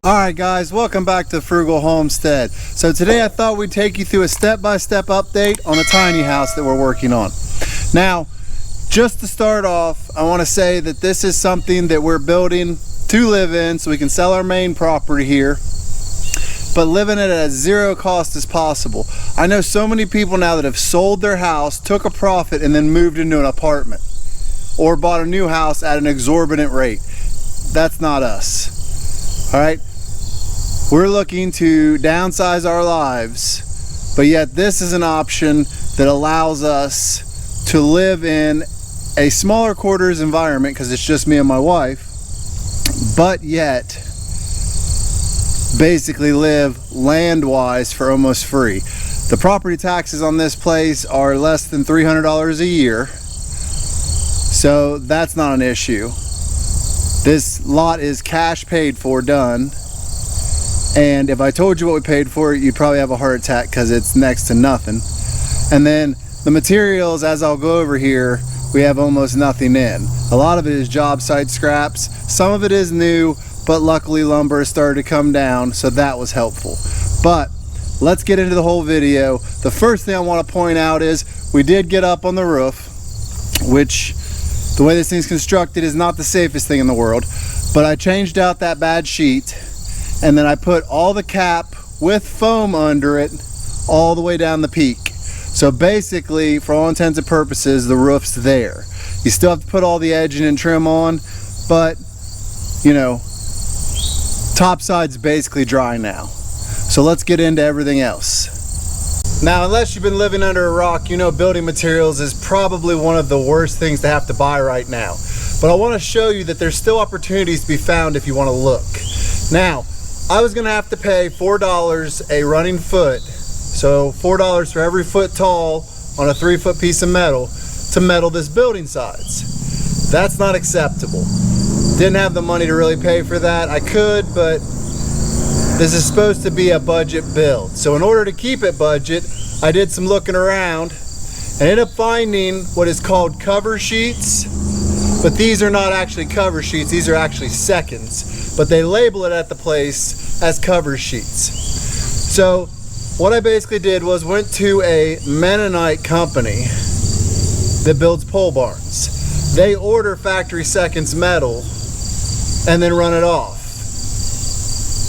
Alright guys, welcome back to Frugal Homestead. So today I thought we'd take you through a step-by-step update on a tiny house that we're working on. Now, just to start off, I want to say that this is something that we're building to live in so we can sell our main property here, but live in it at as zero cost as possible. I know so many people now that have sold their house, took a profit, and then moved into an apartment or bought a new house at an exorbitant rate. That's not us. Alright? We're looking to downsize our lives, but yet this is an option that allows us to live in a smaller quarters environment because it's just me and my wife, but yet basically live land-wise for almost free. The property taxes on this place are less than $300 a year, so that's not an issue. This lot is cash paid for, done. And if I told you what we paid for it, you'd probably have a heart attack because it's next to nothing. And then the materials, as I'll go over here, we have almost nothing in. A lot of it is job site scraps. Some of it is new, but luckily lumber has started to come down, so that was helpful. But let's get into the whole video. The first thing I want to point out is we did get up on the roof, which the way this thing's constructed is not the safest thing in the world. But I changed out that bad sheet, and then I put all the cap with foam under it all the way down the peak. So basically, for all intents and purposes, the roof's there. You still have to put all the edging and trim on, but you know, topside's basically dry now. So let's get into everything else. Now, unless you've been living under a rock, you know building materials is probably one of the worst things to have to buy right now. But I want to show you that there's still opportunities to be found if you want to look. Now, I was gonna have to pay $4 a running foot, so $4 for every foot tall on a 3-foot piece of metal to metal this building sides. That's not acceptable. Didn't have the money to really pay for that. I could, but this is supposed to be a budget build. So in order to keep it budget, I did some looking around and ended up finding what is called cover sheets. But these are not actually cover sheets, these are actually seconds. But they label it at the place as cover sheets. So what I basically did was went to a Mennonite company that builds pole barns. They order factory seconds metal and then run it off.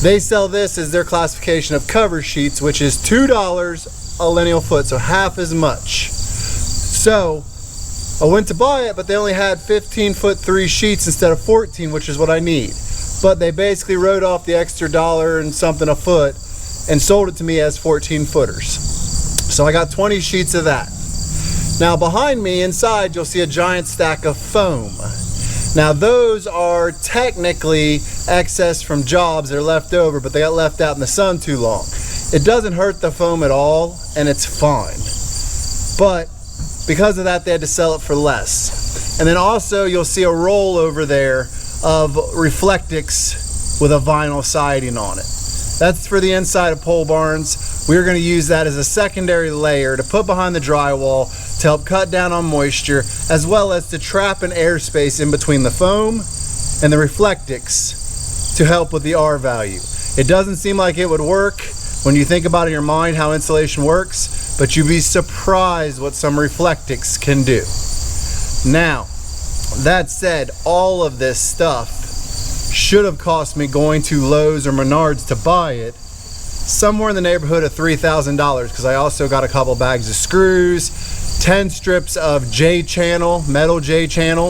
They sell this as their classification of cover sheets, which is $2 a lineal foot, so half as much. So I went to buy it, but they only had 15-foot 3 sheets instead of 14, which is what I need. But they basically wrote off the extra $1 and something a foot and sold it to me as 14 footers. So I got 20 sheets of that. Now behind me inside you'll see a giant stack of foam. Now those are technically excess from jobs that are left over, but they got left out in the sun too long. It doesn't hurt the foam at all and it's fine. But because of that they had to sell it for less. And then also you'll see a roll over there of Reflectix with a vinyl siding on it. That's for the inside of pole barns. We're going to use that as a secondary layer to put behind the drywall to help cut down on moisture, as well as to trap an airspace in between the foam and the Reflectix to help with the R value. It doesn't seem like it would work when you think about it in your mind how insulation works, but you'd be surprised what some Reflectix can do. Now, that said, all of this stuff should have cost me going to Lowe's or Menards to buy it somewhere in the neighborhood of $3,000, because I also got a couple bags of screws, 10 strips of J-channel, metal J-channel,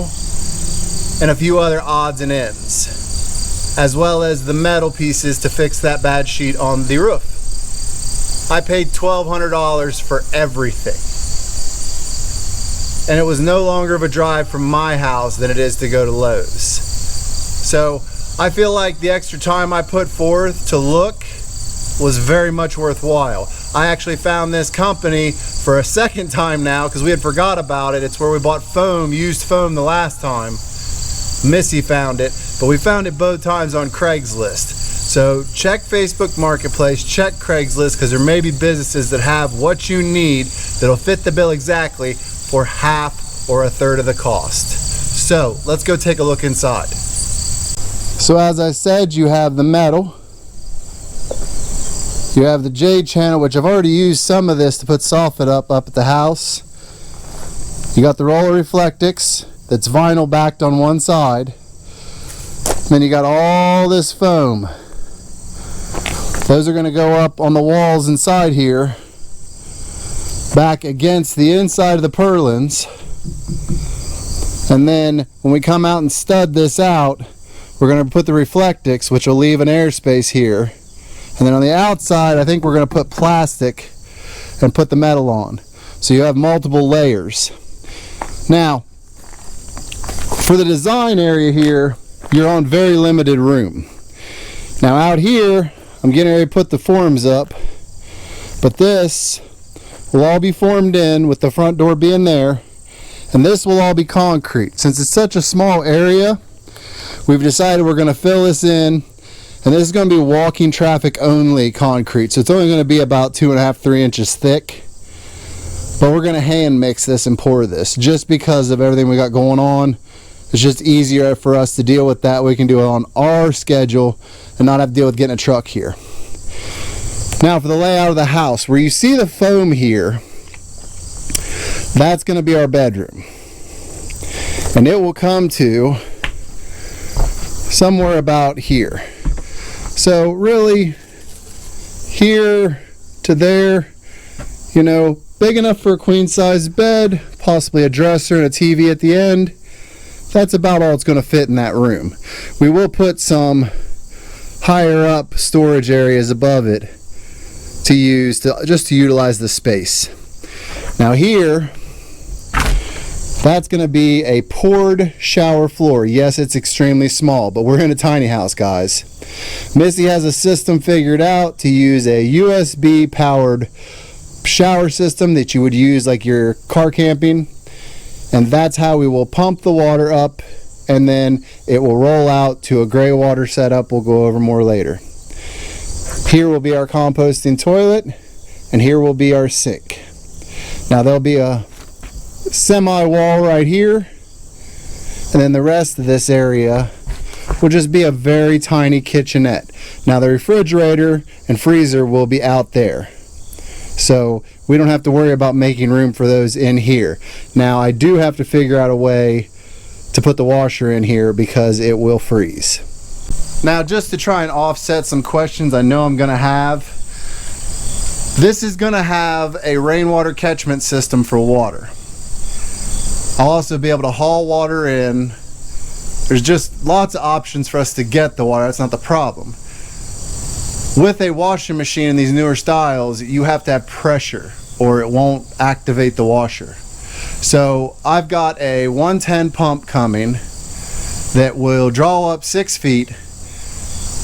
and a few other odds and ends, as well as the metal pieces to fix that bad sheet on the roof. I paid $1,200 for everything. And it was no longer of a drive from my house than it is to go to Lowe's. So I feel like the extra time I put forth to look was very much worthwhile. I actually found this company for a second time now because we had forgot about it. It's where we bought foam, used foam the last time. Missy found it, but we found it both times on Craigslist. So check Facebook Marketplace, check Craigslist, because there may be businesses that have what you need that'll fit the bill exactly for half or a third of the cost. So let's go take a look inside. So as I said, you have the metal, you have the jade channel, which I've already used some of this to put soffit up at the house. You got the roller reflectix that's vinyl backed on one side. Then you got all this foam. Those are going to go up on the walls inside here, back against the inside of the purlins. And then when we come out and stud this out, we're going to put the reflectix, which will leave an airspace here. And then on the outside, I think we're going to put plastic and put the metal on. So you have multiple layers. Now, for the design area here, you're on very limited room. Now out here, I'm getting ready to put the forms up, but this will all be formed in with the front door being there, and this will all be concrete. Since it's such a small area, we've decided we're going to fill this in, and this is going to be walking traffic only concrete, so it's only going to be about 2.5–3 inches thick. But we're going to hand mix this and pour this just because of everything we got going on. It's just easier for us to deal with that. We can do it on our schedule and not have to deal with getting a truck here. Now for the layout of the house, where you see the foam here, that's going to be our bedroom. And it will come to somewhere about here. So really, here to there, you know, big enough for a queen size bed, possibly a dresser and a TV at the end. That's about all it's going to fit in that room. We will put some higher up storage areas above it to use just to utilize the space. Now here, that's going to be a poured shower floor. Yes, it's extremely small, but we're in a tiny house, guys. Missy has a system figured out to use a USB powered shower system that you would use like your car camping. And that's how we will pump the water up, and then it will roll out to a gray water setup we'll go over more later. Here will be our composting toilet, and here will be our sink. Now there'll be a semi-wall right here, and then the rest of this area will just be a very tiny kitchenette. Now the refrigerator and freezer will be out there, so we don't have to worry about making room for those in here. Now I do have to figure out a way to put the washer in here because it will freeze. Now just to try and offset some questions I know I'm gonna have, this is gonna have a rainwater catchment system for water. I'll also be able to haul water in. There's just lots of options for us to get the water. That's not the problem. With a washing machine in these newer styles, you have to have pressure or it won't activate the washer. So I've got a 110 pump coming that will draw up 6 feet,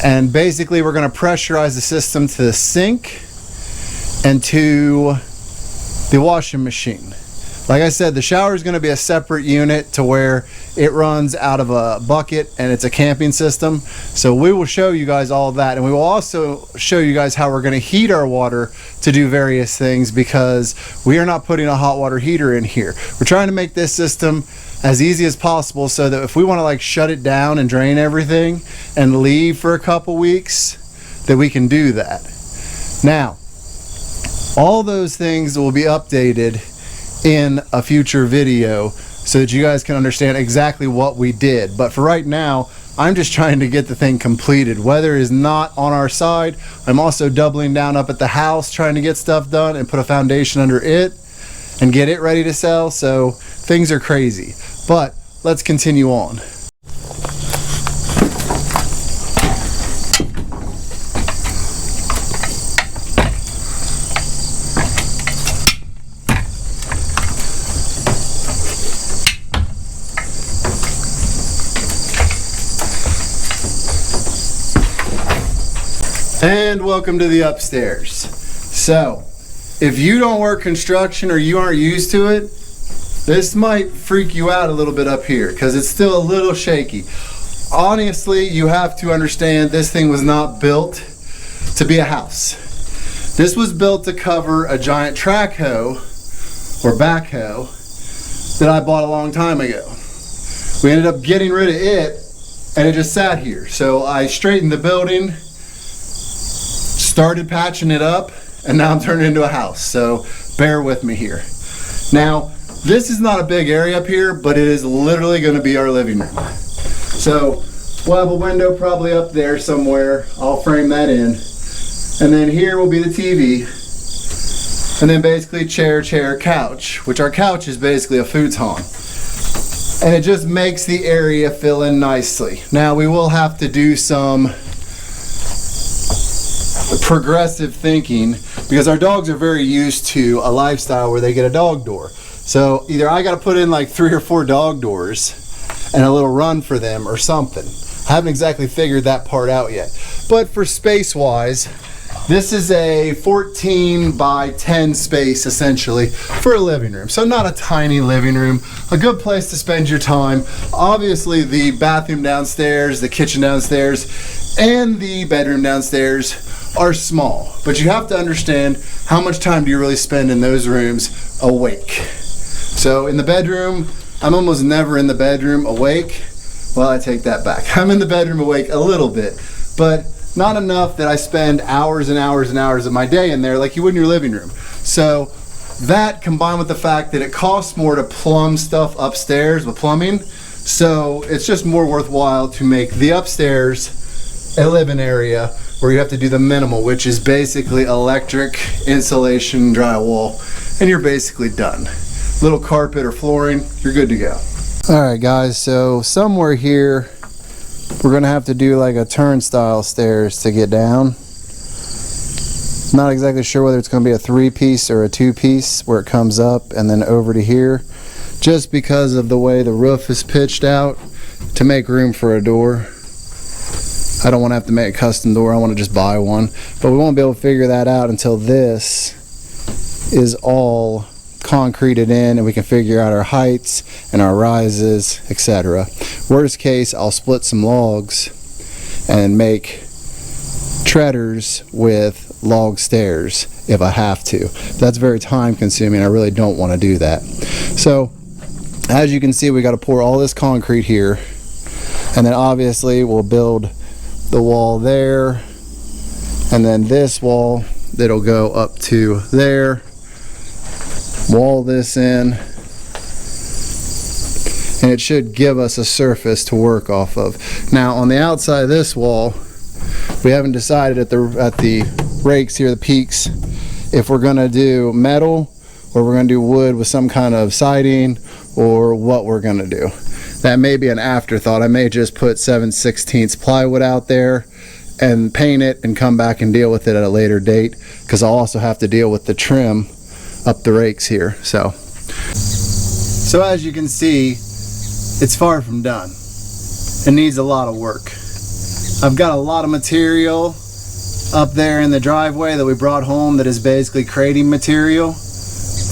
and basically we're going to pressurize the system to the sink and to the washing machine. Like I said, the shower is going to be a separate unit to where it runs out of a bucket and it's a camping system. So we will show you guys all of that, and we will also show you guys how we're going to heat our water to do various things, because we are not putting a hot water heater in here. We're trying to make this system as easy as possible so that if we want to like shut it down and drain everything and leave for a couple weeks, that we can do that. Now, all those things will be updated in a future video so that you guys can understand exactly what we did. But for right now, I'm just trying to get the thing completed. Weather is not on our side. I'm also doubling down up at the house trying to get stuff done and put a foundation under it and get it ready to sell. So things are crazy, but let's continue on. And welcome to the upstairs. So, if you don't work construction or you aren't used to it, this might freak you out a little bit up here because it's still a little shaky. Honestly, you have to understand this thing was not built to be a house. This was built to cover a giant track hoe or backhoe that I bought a long time ago. We ended up getting rid of it, and it just sat here. So I straightened the building, started patching it up, and now I'm turning it into a house. So bear with me here. Now, this is not a big area up here, but it is literally going to be our living room. So we'll have a window probably up there somewhere. I'll frame that in. And then here will be the TV. And then basically chair, couch, which our couch is basically a futon. And it just makes the area fill in nicely. Now we will have to do some progressive thinking because our dogs are very used to a lifestyle where they get a dog door. So either I got to put in like 3 or 4 dog doors and a little run for them or something. I haven't exactly figured that part out yet. But for space wise, this is a 14 by 10 space essentially for a living room. So not a tiny living room, a good place to spend your time. Obviously the bathroom downstairs, the kitchen downstairs, and the bedroom downstairs are small. But you have to understand how much time do you really spend in those rooms awake. So in the bedroom, I'm almost never in the bedroom awake. Well, I take that back. I'm in the bedroom awake a little bit, but not enough that I spend hours and hours and hours of my day in there like you would in your living room. So that combined with the fact that it costs more to plumb stuff upstairs with plumbing, so it's just more worthwhile to make the upstairs a living area where you have to do the minimal, which is basically electric, insulation, drywall, and you're basically done. Little carpet or flooring, you're good to go. All right guys, so somewhere here we're gonna have to do like a turnstile stairs to get down. Not exactly sure whether it's gonna be a 3-piece or a 2-piece where it comes up and then over to here, just because of the way the roof is pitched out to make room for a door. I don't want to have to make a custom door, I want to just buy one, but we won't be able to figure that out until this is all concreted in and we can figure out our heights and our rises, etc. Worst case, I'll split some logs and make treaders with log stairs if I have to. That's very time consuming. I really don't want to do that. So as you can see, we got to pour all this concrete here, and then obviously we'll build the wall there, and then this wall that'll go up to there. Wall this in, and it should give us a surface to work off of. Now on the outside of this wall, we haven't decided at the rakes here, the peaks, if we're gonna do metal or we're gonna do wood with some kind of siding or what we're gonna do. That may be an afterthought. I may just put 7/16 plywood out there and paint it and come back and deal with it at a later date, because I'll also have to deal with the trim up the rakes here. So as you can see, it's far from done. It needs a lot of work. I've got a lot of material up there in the driveway that we brought home that is basically crating material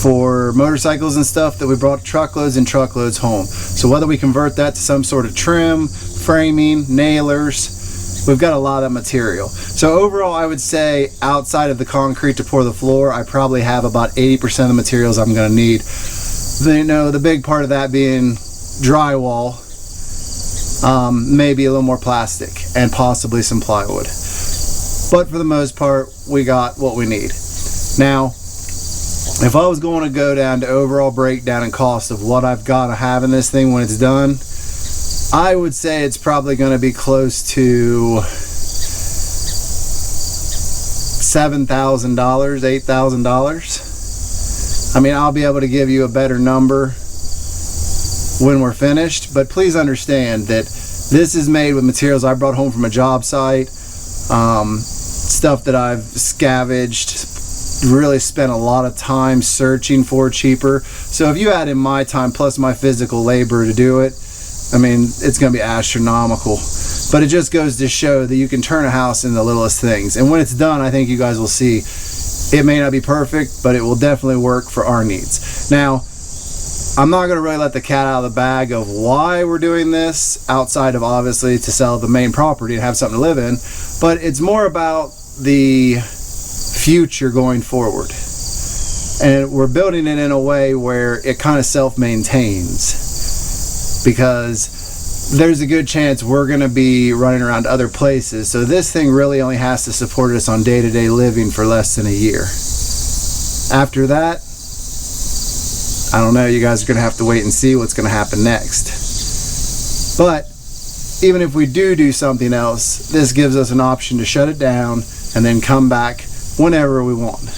for motorcycles and stuff that we brought truckloads and truckloads home. So whether we convert that to some sort of trim, framing, nailers, we've got a lot of material. So overall, I would say outside of the concrete to pour the floor, I probably have about 80% of the materials I'm going to need. The big part of that being drywall, maybe a little more plastic, and possibly some plywood. But for the most part, we got what we need. Now, if I was going to go down to overall breakdown and cost of what I've got to have in this thing when it's done, I would say it's probably going to be close to $7,000, $8,000. I mean, I'll be able to give you a better number when we're finished, but please understand that this is made with materials I brought home from a job site, stuff that I've scavenged, really spent a lot of time searching for cheaper. So if you add in my time plus my physical labor to do it, I mean, it's going to be astronomical. But it just goes to show that you can turn a house in the littlest things. And when it's done, I think you guys will see it may not be perfect, but it will definitely work for our needs. Now, I'm not going to really let the cat out of the bag of why we're doing this, outside of obviously to sell the main property and have something to live in, but it's more about the future going forward. And we're building it in a way where it kind of self-maintains, because there's a good chance we're going to be running around other places. So this thing really only has to support us on day-to-day living for less than a year. After that, I don't know, you guys are going to have to wait and see what's going to happen next. But even if we do something else, this gives us an option to shut it down and then come back whenever we want.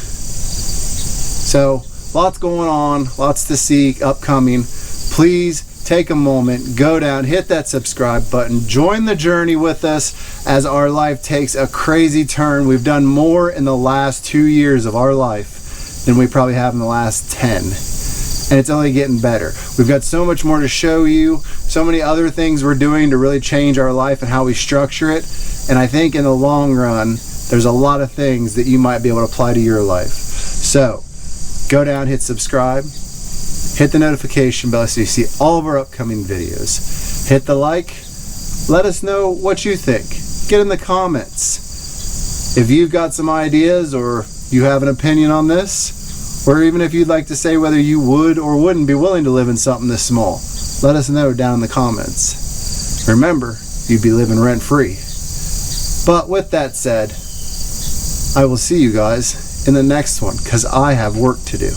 So lots going on, lots to see upcoming. Please take a moment, go down, hit that subscribe button, join the journey with us as our life takes a crazy turn. We've done more in the last 2 years of our life than we probably have in the last 10. And it's only getting better. We've got so much more to show you, so many other things we're doing to really change our life and how we structure it. And I think in the long run, there's a lot of things that you might be able to apply to your life. So go down, hit subscribe, hit the notification bell so you see all of our upcoming videos. Hit the like, let us know what you think. Get in the comments. If you've got some ideas or you have an opinion on this, or even if you'd like to say whether you would or wouldn't be willing to live in something this small, let us know down in the comments. Remember, you'd be living rent-free. But with that said, I will see you guys in the next one, because I have work to do.